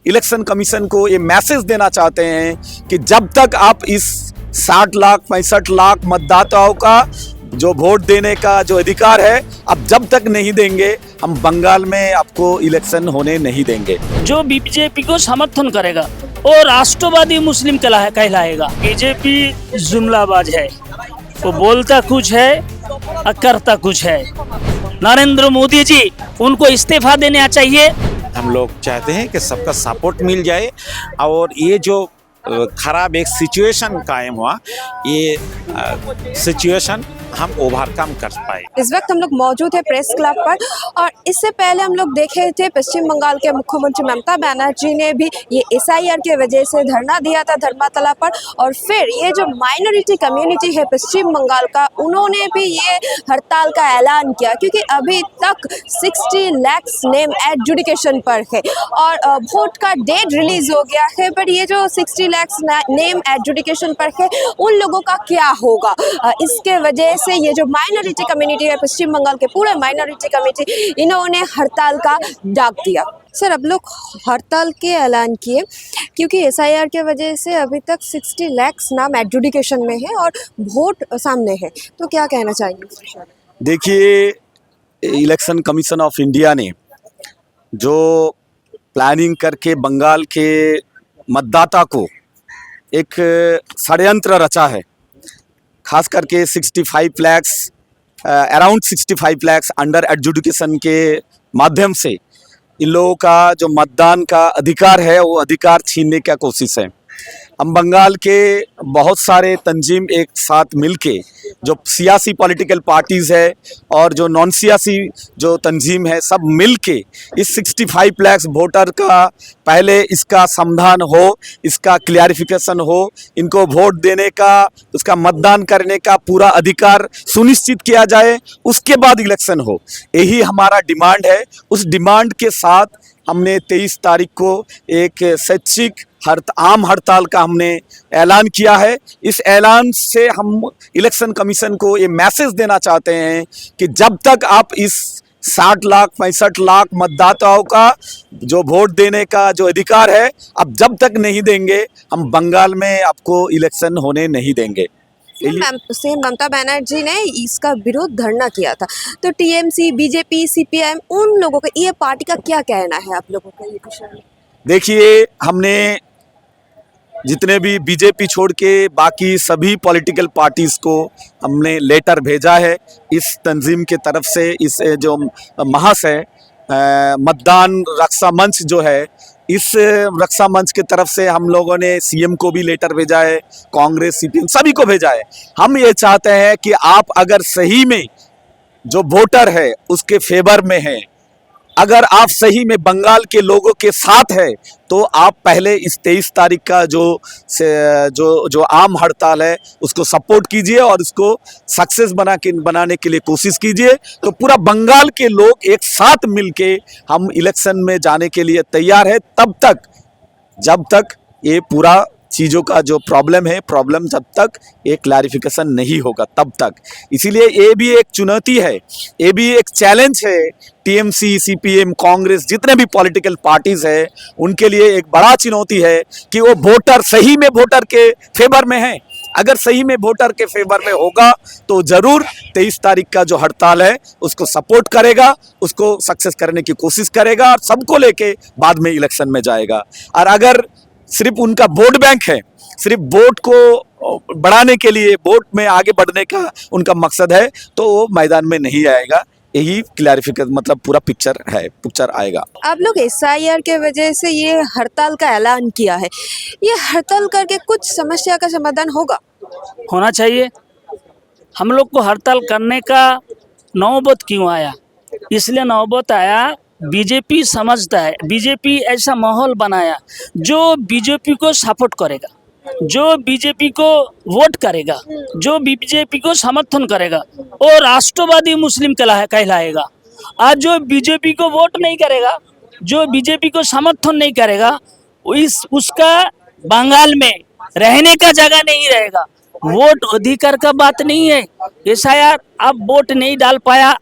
Election commission को ये message देना चाहते हैं कि जब तक आप इस 60 लाख 65 लाख मतदाताओं का जो वोट देने का जो अधिकार है अब जब तक नहीं देंगे, हम बंगाल में आपको इलेक्शन होने नहीं देंगे। जो बीजेपी को समर्थन करेगा वो राष्ट्रवादी मुस्लिम कहलाएगा। बीजेपी जुमलाबाज है, वो बोलता कुछ है और करता कुछ है। नरेंद्र मोदी जी उनको इस्तीफा देना चाहिए। हम लोग चाहते हैं कि सबका सपोर्ट मिल जाए और ये जो खराब एक सिचुएशन कायम हुआ, ये सिचुएशन हम ओवरकम कर पाए। इस वक्त हम लोग मौजूद है प्रेस क्लब पर और इससे पहले हम लोग देखे थे पश्चिम बंगाल के मुख्यमंत्री ममता बनर्जी ने भी ये SIR के वजह से धरना दिया था धर्मतला पर। और फिर ये जो माइनॉरिटी कम्युनिटी है पश्चिम बंगाल का, उन्होंने भी ये हड़ताल का ऐलान किया क्योंकि अभी तक 60 लाख नेम एडजुडिकेशन पर है और वोट का डेट रिलीज हो गया है। बट ये जो 60 लाख नेम एडजुडिकेशन पर है उन लोगों का क्या होगा, इसके वजह से ये जो माइनॉरिटी कम्युनिटी है पश्चिम बंगाल के पूरे माइनॉरिटी कम्युनिटी, इन्होंने हड़ताल का डाक दिया। सर, अब लोग हड़ताल के ऐलान किए क्योंकि SIR के वजह से अभी तक 60 लाख नाम एडजुडिकेशन में है और वोट सामने है, तो क्या कहना चाहिए? देखिए, इलेक्शन कमीशन ऑफ इंडिया ने जो प्लानिंग करके बंगाल के मतदाता को एक षड्यंत्र रचा है, खास करके 65 lakh around 65 lakh under adjudication के माध्यम से इन लोगों का जो मतदान का अधिकार है वो अधिकार छीनने की कोशिश है। हम बंगाल के बहुत सारे तंजीम एक साथ मिलके जो सियासी पॉलिटिकल पार्टीज़ है और जो नॉन सियासी जो तंजीम है, सब मिलके इस 65 लाख वोटर का पहले इसका समाधान हो, इसका क्लियरिफिकेशन हो, इनको वोट देने का, उसका मतदान करने का पूरा अधिकार सुनिश्चित किया जाए, उसके बाद इलेक्शन हो। यही हमारा डिमांड है। उस डिमांड के साथ हमने 23 तारीख को एक स्वैच्छिक आम हड़ताल का हमने ऐलान किया है। इस ऐलान से हम इलेक्शन कमीशन को ये मैसेज देना चाहते हैं कि जब तक आप इस 60 लाख 65 लाख मतदाताओं का जो वोट देने का जो अधिकार है अब जब तक नहीं देंगे, हम बंगाल में आपको इलेक्शन होने नहीं देंगे। सीएम ममता बनर्जी ने इसका विरोध धरना किया था, तो TMC, BJP, CPIM उन लोगों का, ये पार्टी का क्या कहना है आप लोगों का ये विषय में? देखिए, हमने जितने भी बीजेपी छोड़ के बाकी सभी पॉलिटिकल पार्टीज़ को हमने लेटर भेजा है इस तंजीम के तरफ से। इस जो महास है मतदान रक्षा मंच जो है, इस रक्षा मंच के तरफ से हम लोगों ने CM को भी लेटर भेजा है, कांग्रेस CPM सभी को भेजा है। हम ये चाहते हैं कि आप अगर सही में जो वोटर है उसके फेवर में है, अगर आप सही में बंगाल के लोगों के साथ है, तो आप पहले इस 23 तारीख का जो आम हड़ताल है उसको सपोर्ट कीजिए और उसको सक्सेस बनाने के लिए कोशिश कीजिए। तो पूरा बंगाल के लोग एक साथ मिलके हम इलेक्शन में जाने के लिए तैयार है, तब तक जब तक ये पूरा चीज़ों का जो प्रॉब्लम जब तक एक क्लैरिफिकेशन नहीं होगा तब तक। इसीलिए ये भी एक चुनौती है, ये भी एक चैलेंज है TMC, CPM, कांग्रेस, जितने भी पॉलिटिकल पार्टीज़ है उनके लिए एक बड़ा चुनौती है कि वो वोटर सही में वोटर के फेवर में है। अगर सही में वोटर के फेवर में होगा तो ज़रूर 23 तारीख का जो हड़ताल है उसको सपोर्ट करेगा, उसको सक्सेस करने की कोशिश करेगा और सबको लेके बाद में इलेक्शन में जाएगा। और अगर सिर्फ उनका वोट बैंक है, सिर्फ वोट को बढ़ाने के लिए, वोट में आगे बढ़ने का उनका मकसद है, तो वो मैदान में नहीं आएगा। यही क्लैरिफिकेशन मतलब पूरा पिक्चर आएगा। आप लोग SIR के वजह से ये हड़ताल का ऐलान किया है, ये हड़ताल करके कुछ समस्या का समाधान होना चाहिए। हम लोग को हड़ताल करने का नौबत क्यों आया? इसलिए नौबत आया, बीजेपी समझता है, बीजेपी ऐसा माहौल बनाया जो बीजेपी को सपोर्ट करेगा, जो बीजेपी को वोट करेगा, जो बीजेपी को समर्थन करेगा वो राष्ट्रवादी मुस्लिम कहलाएगा। आज जो बीजेपी को वोट नहीं करेगा, जो बीजेपी को समर्थन नहीं करेगा, उसका बंगाल में रहने का जगह नहीं रहेगा। वोट अधिकार का बात नहीं है। SIR अब वोट नहीं डाल पाया,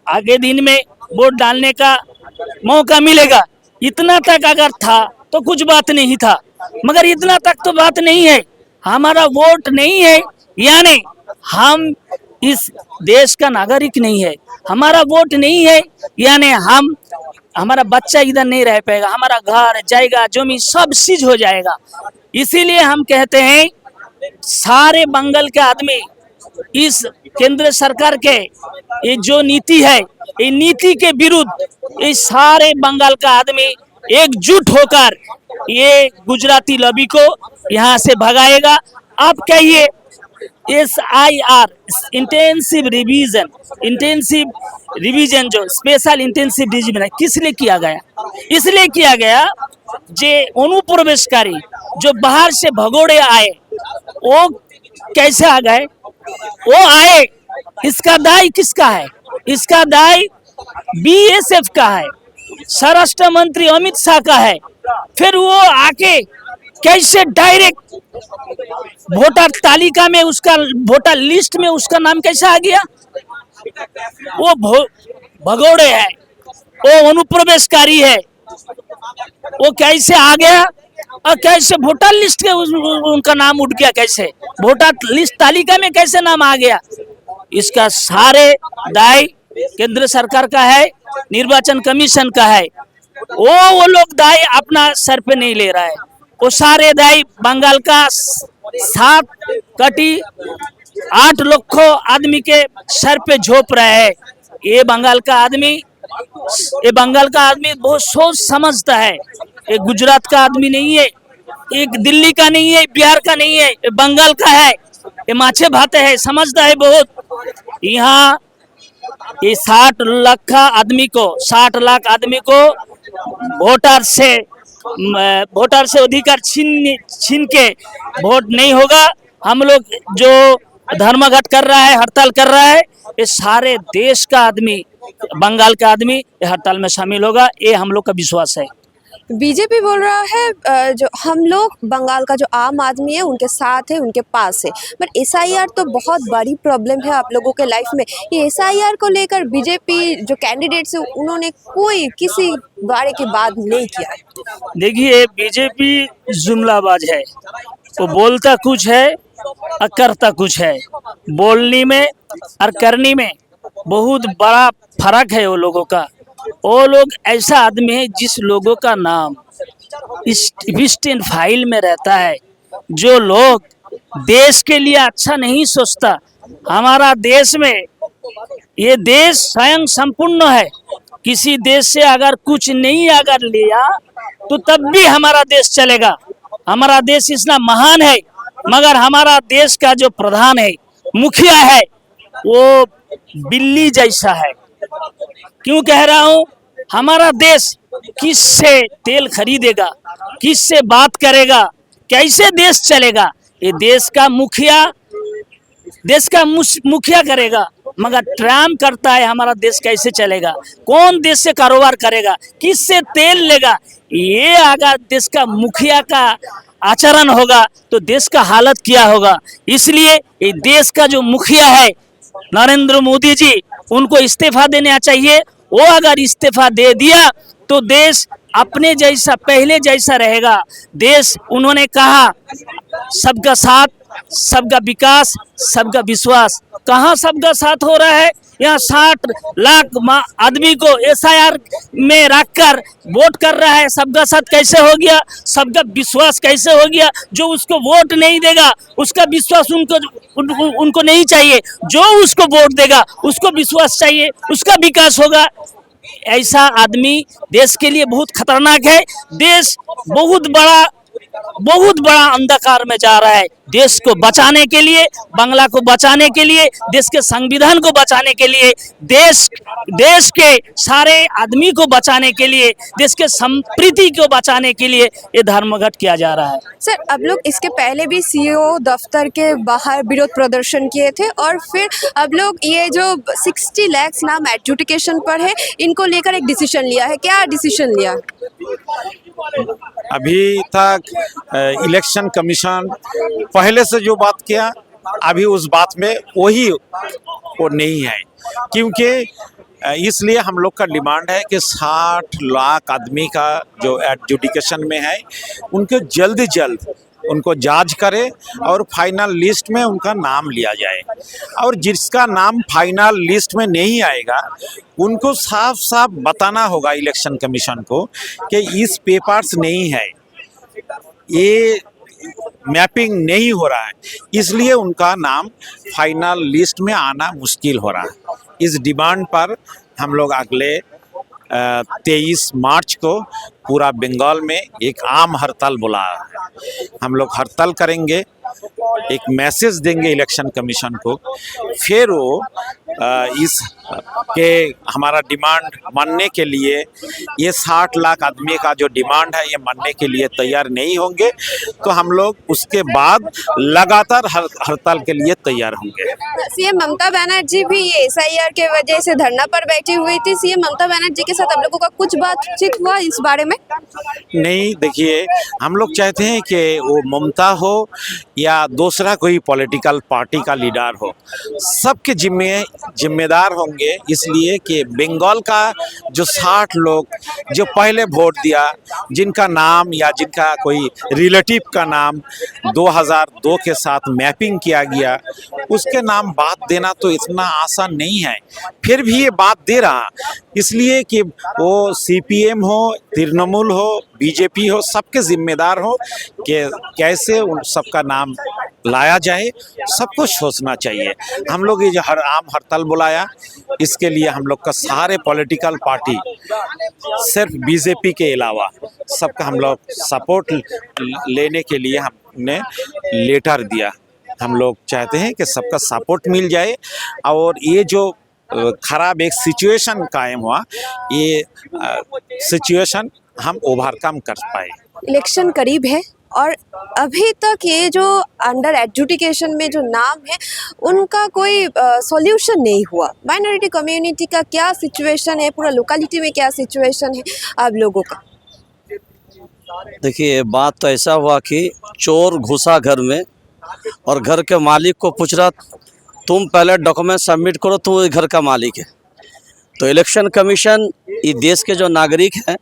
आगे दिन में वोट डालने का मौका मिलेगा, इतना तक अगर था तो कुछ बात नहीं था, मगर इतना तक तो बात नहीं है। हमारा वोट नहीं है यानी हम इस देश का नागरिक नहीं है। हमारा वोट नहीं है यानी हमारा बच्चा इधर नहीं रह पाएगा, हमारा घर जाएगा जमीन सब चीज हो जाएगा। इसीलिए हम कहते हैं सारे बंगाल के आदमी इस केंद्र सरकार के ये जो नीति है, ये नीति के विरुद्ध ये सारे बंगाल का आदमी एकजुट होकर ये गुजराती लॉबी को यहाँ से भगाएगा। आप कहिए SIR इंटेंसिव रिवीजन जो स्पेशल इंटेंसिव रिवीजन है किस लिए किया गया? इसलिए किया गया जे अनुप्रवेशकारी जो बाहर से भगोड़े आए वो कैसे आ गए, वो आए, इसका दाय किसका है? इसका दाय BSF का है, स्वराष्ट्र मंत्री अमित शाह का है। फिर वो आके कैसे डायरेक्ट वोटर तालिका में उसका वोटर लिस्ट में उसका नाम कैसे आ गया? वो भगोड़े है, वो अनुप्रवेशकारी है, वो कैसे आ गया और कैसे वोटर लिस्ट के उनका नाम उठ गया, कैसे वोटर लिस्ट तालिका में कैसे नाम आ गया? इसका सारे दाय केंद्र सरकार का है, निर्वाचन कमीशन का है। वो लोग दाय अपना सर पे नहीं ले रहा है, वो सारे दाय बंगाल का 8 लाख आदमी के सर पे झोंप रहा है। ये बंगाल का आदमी बहुत सोच समझता है। ये गुजरात का आदमी नहीं है, एक दिल्ली का नहीं है, बिहार का नहीं है, ये बंगाल का है। ये माछे भाते है, समझता है बहुत। यहाँ ये 60 लाख आदमी को वोटर से अधिकार छीन के वोट नहीं होगा। हम लोग जो धर्मघट कर रहा है, हड़ताल कर रहा है, ये सारे देश का आदमी, बंगाल का आदमी ये हड़ताल में शामिल होगा, ये हम लोग का विश्वास है। बीजेपी बोल रहा है जो हम लोग बंगाल का जो आम आदमी है उनके साथ है, उनके पास है। बट SIR तो बहुत बड़ी प्रॉब्लम है आप लोगों के लाइफ में। ये SIR को लेकर बीजेपी जो कैंडिडेट्स है उन्होंने कोई किसी बारे की बात नहीं किया है। देखिए बीजेपी जुमलाबाज है, वो बोलता कुछ है और करता कुछ है। बोलने में और करने में बहुत बड़ा फर्क है वो लोगों का। वो लोग ऐसा आदमी है जिस लोगों का नाम स्टेन फाइल में रहता है, जो लोग देश के लिए अच्छा नहीं सोचता। हमारा देश में ये देश स्वयं संपूर्ण है, किसी देश से अगर कुछ नहीं अगर लिया तो तब भी हमारा देश चलेगा। हमारा देश इतना महान है, मगर हमारा देश का जो प्रधान है, मुखिया है, वो बिल्ली जैसा है। क्यों कह रहा हूँ? हमारा देश किससे तेल खरीदेगा, किससे बात करेगा, कैसे देश चलेगा? ये देश का मुखिया करेगा, मगर ट्रम्प करता है, हमारा देश कैसे चलेगा? कौन देश से कारोबार करेगा, किससे तेल लेगा? ये अगर देश का मुखिया का आचरण होगा तो देश का हालत क्या होगा? इसलिए ये देश का जो मुखिया है नरेंद्र मोदी जी, उनको इस्तीफा देना चाहिए। वो अगर इस्तीफा दे दिया तो देश अपने जैसा पहले जैसा रहेगा। देश उन्होंने कहा सबका साथ, सबका विकास, सबका विश्वास। कहाँ सबका साथ हो रहा है? यहाँ 60 लाख आदमी को SIR में रखकर वोट कर रहा है। सबका साथ कैसे हो गया? सबका विश्वास कैसे हो गया? जो उसको वोट नहीं देगा उसका विश्वास उनको नहीं चाहिए, जो उसको वोट देगा उसको विश्वास चाहिए, उसका विकास होगा। ऐसा आदमी देश के लिए बहुत खतरनाक है। देश बहुत बड़ा अंधकार में जा रहा है। देश को बचाने के लिए, बांग्ला को बचाने के लिए, देश के संविधान को बचाने के लिए, देश के सारे आदमी को बचाने के लिए, देश के संस्कृति को बचाने के लिए ये धर्मघट किया जा रहा है। सर, अब लोग इसके पहले भी CEO दफ्तर के बाहर विरोध प्रदर्शन किए थे और फिर अब लोग ये जो 60 लाख नाम एडजुडिकेशन पर है, इनको लेकर एक डिसीजन लिया है। क्या डिसीजन लिया? अभी तक इलेक्शन कमीशन पहले से जो बात किया, अभी उस बात में वो नहीं है, क्योंकि इसलिए हम लोग का डिमांड है कि 60 लाख आदमी का जो एडजुडिकेशन में है उनको जल्द जल्द उनको जांच करे और फाइनल लिस्ट में उनका नाम लिया जाए। और जिसका नाम फाइनल लिस्ट में नहीं आएगा उनको साफ साफ बताना होगा इलेक्शन कमीशन को कि इस पेपर्स नहीं है, ये मैपिंग नहीं हो रहा है, इसलिए उनका नाम फाइनल लिस्ट में आना मुश्किल हो रहा है। इस डिमांड पर हम लोग अगले 23 मार्च को पूरा बंगाल में एक आम हड़ताल बुलाया है। हम लोग हड़ताल करेंगे, एक मैसेज देंगे इलेक्शन कमीशन को, फिर वो इस के हमारा डिमांड मानने के लिए, ये 60 लाख आदमी का जो डिमांड है ये मानने के लिए तैयार नहीं होंगे तो हम लोग उसके बाद लगातार हड़ताल के लिए तैयार होंगे। सीएम ममता बनर्जी भी ये एसआईआर के वजह से धरना पर बैठी हुई थी। सीएम ममता बनर्जी के साथ आप लोगों का कुछ बातचीत हुआ इस बारे में? नहीं, देखिए हम लोग चाहते हैं कि वो ममता हो या दूसरा कोई पॉलिटिकल पार्टी का लीडर हो, सबके जिम्मेदार होंगे, इसलिए कि बंगाल का जो 60 लोग जो पहले वोट दिया, जिनका नाम या जिनका कोई रिलेटिव का नाम 2002 के साथ मैपिंग किया गया, उसके नाम बात देना तो इतना आसान नहीं है। फिर भी ये बात दे रहा इसलिए कि वो सीपीएम हो, तृणमूल हो, बीजेपी हो, सबके जिम्मेदार हो कि कैसे उन सबका नाम लाया जाए, सबको सोचना चाहिए। हम लोग ये जो आम हड़ताल बुलाया, इसके लिए हम लोग का सारे पॉलिटिकल पार्टी सिर्फ बीजेपी के अलावा सबका हम लोग सपोर्ट लेने के लिए हमने लेटर दिया। हम लोग चाहते हैं कि सबका सपोर्ट मिल जाए और ये जो खराब एक सिचुएशन कायम हुआ, ये सिचुएशन हम ओवरकम कर पाए। इलेक्शन करीब है और अभी तक ये जो अंडर एडजुडिकेशन में जो नाम है उनका कोई सॉल्यूशन नहीं हुआ। माइनॉरिटी कम्युनिटी का क्या सिचुएशन है, पूरा लोकेलिटी में क्या सिचुएशन है आप लोगों का? देखिए, बात तो ऐसा हुआ कि चोर घुसा घर में और घर के मालिक को पूछ रहा तुम पहले डॉक्यूमेंट सबमिट करो, तुम घर का मालिक है। तो इलेक्शन कमीशन ये देश के जो नागरिक हैं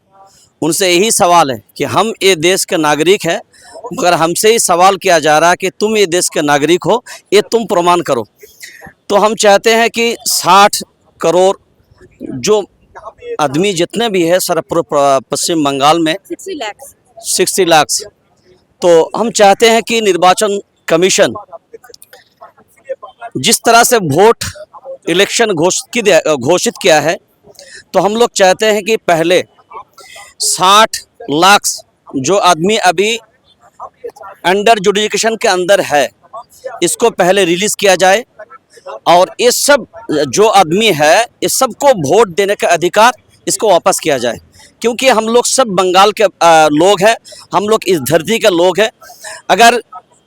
उनसे यही सवाल है कि हम ये देश के नागरिक हैं, मगर हमसे ही सवाल किया जा रहा है कि तुम ये देश के नागरिक हो, ये तुम प्रमाण करो। तो हम चाहते हैं कि 60 करोड़ जो आदमी जितने भी है सर पश्चिम बंगाल में 60 लाख, तो हम चाहते हैं कि निर्वाचन कमीशन जिस तरह से वोट इलेक्शन घोषित किया है, तो हम लोग चाहते हैं कि पहले 60 लाख जो आदमी अभी अंडर जुडिकेशन के अंदर है, इसको पहले रिलीज किया जाए और ये सब जो आदमी है इस सबको वोट देने का अधिकार इसको वापस किया जाए। क्योंकि हम लोग सब बंगाल के लोग हैं, हम लोग इस धरती के लोग हैं। अगर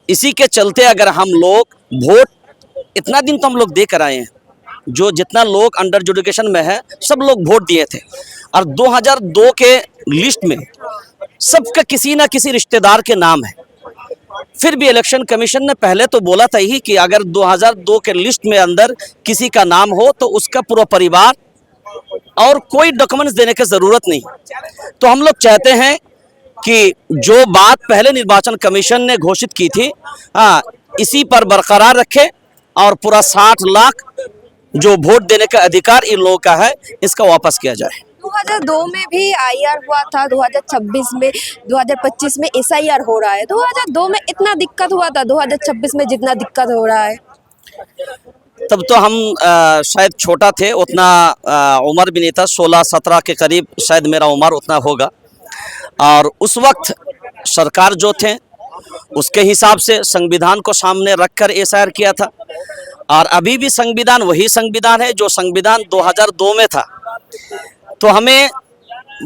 इसी के चलते अगर हम लोग वोट इतना दिन तो हम लोग दे कर आए हैं, जो जितना लोग अंडर जुडिकेशन में है सब लोग वोट दिए थे और 2002 के लिस्ट में सबका किसी ना किसी रिश्तेदार के नाम है। फिर भी इलेक्शन कमीशन ने पहले तो बोला था ही कि अगर 2002 के लिस्ट में अंदर किसी का नाम हो तो उसका पूरा परिवार और कोई डॉक्यूमेंट्स देने की ज़रूरत नहीं। तो हम लोग चाहते हैं कि जो बात पहले निर्वाचन कमीशन ने घोषित की थी, इसी पर बरकरार रखे और पूरा 60 लाख जो वोट देने का अधिकार इन लोगों का है इसका वापस किया जाए। 2002 में भी आईआर हुआ था, 2026 में 2025 में एसआईआर हो रहा है। 2002 में इतना दिक्कत हुआ था, 2026 में जितना दिक्कत हो रहा है। तब तो हम शायद छोटा थे, उतना उम्र भी नहीं था, 16-17 के करीब शायद मेरा उम्र उतना होगा। और उस वक्त सरकार जो थे उसके हिसाब से संविधान को सामने रखकर एसआईआर किया था और अभी भी संविधान वही संविधान है जो संविधान 2002 में था। तो हमें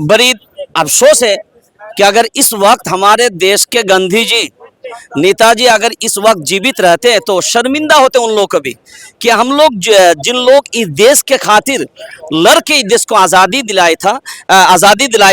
बड़ी अफसोस है कि अगर इस वक्त हमारे देश के गांधी जी, नेताजी अगर इस वक्त जीवित रहते तो शर्मिंदा होते उन लोग को भी कि हम लोग जिन लोग इस देश के खातिर लड़ के इस देश को आज़ादी दिलाई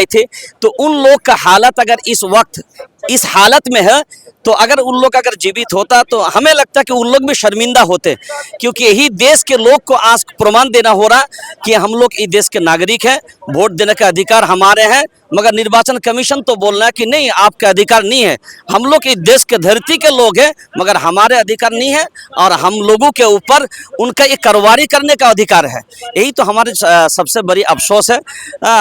थे, तो उन लोग का हालत अगर इस वक्त इस हालत में है, तो अगर उन लोग अगर जीवित होता तो हमें लगता कि उन लोग भी शर्मिंदा होते, क्योंकि यही देश के लोग को आज प्रमाण देना हो रहा कि हम लोग इस देश के नागरिक हैं, वोट देने का अधिकार हमारे हैं, मगर निर्वाचन कमीशन तो बोल रहा है कि नहीं, आपका अधिकार नहीं है। हम लोग इस देश के धरती के लोग हैं, मगर हमारे अधिकार नहीं है, और हम लोगों के ऊपर उनका ये कार्रवाई करने का अधिकार है। यही तो हमारे सबसे बड़ी अफसोस है।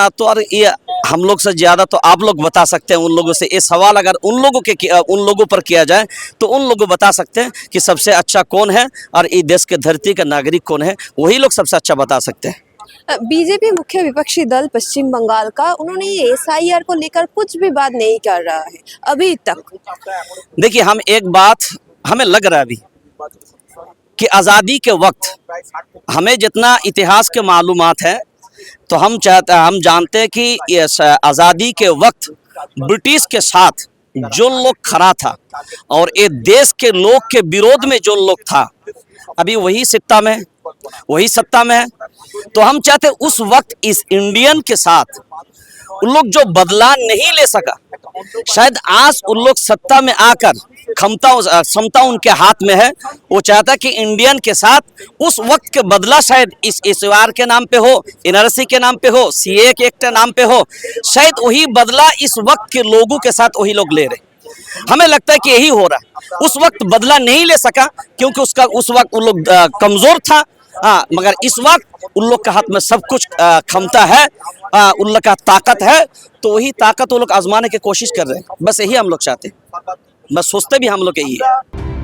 तो और ये हम लोग से ज़्यादा तो आप लोग बता सकते हैं उन लोगों से। ये सवाल अगर उन लोगों पर किया जाए तो उन लोग बता सकते हैं कि सबसे अच्छा कौन है और इस देश के धरती का नागरिक कौन है, वही लोग सबसे अच्छा बता सकते हैं। बीजेपी मुख्य विपक्षी दल पश्चिम बंगाल का, उन्होंने ये एसआईआर को लेकर कुछ भी बात नहीं कर रहा है अभी तक। देखिए, हम एक बात हमें लग रहा है अभी कि आज़ादी के वक्त हमें जितना इतिहास के मालूमात है, तो हम जानते हैं कि आज़ादी के वक्त ब्रिटिश के साथ जो लोग खड़ा था और ये देश के लोग के विरोध में जो लोग था, अभी वही सत्ता में है। तो हम चाहते उस वक्त इस इंडियन के साथ उन लोग जो बदला नहीं ले सका, शायद आज उन लोग सत्ता में आकर क्षमता उनके हाथ में है। वो चाहता कि इंडियन के साथ उस वक्त के बदला शायद इस एसआईआर के नाम पे हो, एनआरसी के नाम पे हो, सीए के एक्ट के नाम पे हो, शायद वही बदला इस वक्त के लोगों के साथ वही लोग ले रहे। हमें लगता है कि यही हो रहा है। उस वक्त बदला नहीं ले सका क्योंकि उस वक्त उन लोग कमजोर था। मगर इस वक्त उन लोग के हाथ में सब कुछ क्षमता है, उन लोग का ताकत है, तो वही ताकत वो लोग आजमाने की कोशिश कर रहे हैं। बस यही हम लोग चाहते हैं, बस सोचते भी हम लोग यही है।